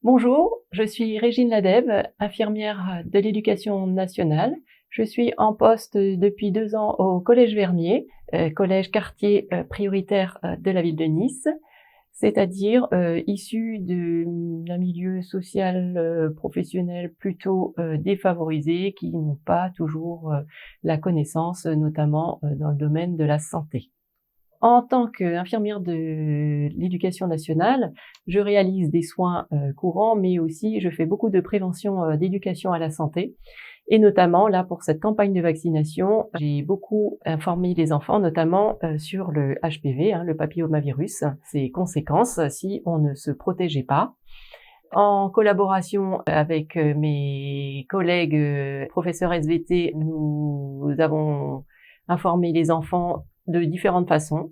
Bonjour, je suis Régine Ladeb, infirmière de l'Éducation nationale. Je suis en poste depuis 2 ans au Collège Vernier, collège quartier prioritaire de la ville de Nice, c'est-à-dire issu d'un milieu social professionnel plutôt défavorisé, qui n'ont pas toujours la connaissance, notamment dans le domaine de la santé. En tant qu'infirmière de l'Éducation nationale, je réalise des soins courants, mais aussi je fais beaucoup de prévention d'éducation à la santé. Et notamment, là, pour cette campagne de vaccination, j'ai beaucoup informé les enfants, notamment sur le HPV, le papillomavirus, ses conséquences si on ne se protégeait pas. En collaboration avec mes collègues professeurs SVT, nous avons informé les enfants de différentes façons.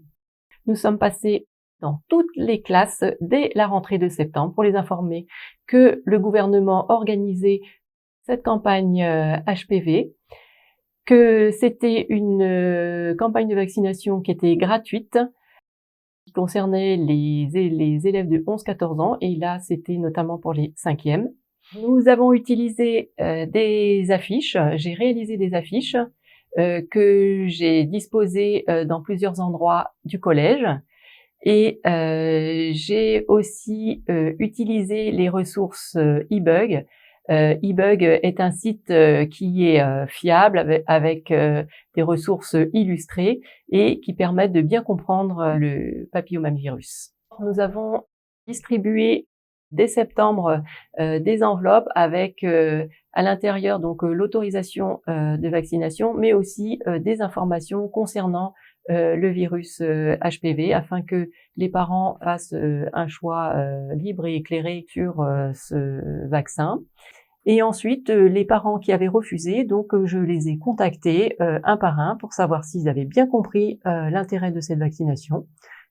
Nous sommes passés dans toutes les classes dès la rentrée de septembre pour les informer que le gouvernement organisait cette campagne HPV, que c'était une campagne de vaccination qui était gratuite, qui concernait les élèves de 11-14 ans, et là c'était notamment pour les 5e. Nous avons utilisé des affiches, j'ai réalisé des affiches que j'ai disposées dans plusieurs endroits du collège, et j'ai aussi utilisé les ressources eBug. eBug est un site qui est fiable avec des ressources illustrées et qui permettent de bien comprendre le papillomavirus. Nous avons distribué dès septembre des enveloppes avec à l'intérieur donc l'autorisation de vaccination, mais aussi des informations concernant le virus HPV, afin que les parents fassent un choix libre et éclairé sur ce vaccin. Et ensuite, les parents qui avaient refusé, donc je les ai contactés un par un pour savoir s'ils avaient bien compris l'intérêt de cette vaccination.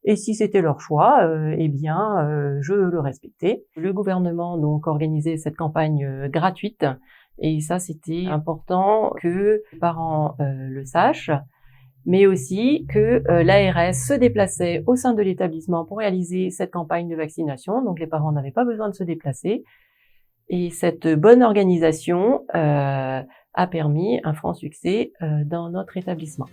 Et si c'était leur choix, je le respectais. Le gouvernement donc organisait cette campagne gratuite, et ça c'était important que les parents le sachent, mais aussi que l'ARS se déplaçait au sein de l'établissement pour réaliser cette campagne de vaccination. Donc les parents n'avaient pas besoin de se déplacer. Et cette bonne organisation a permis un franc succès dans notre établissement.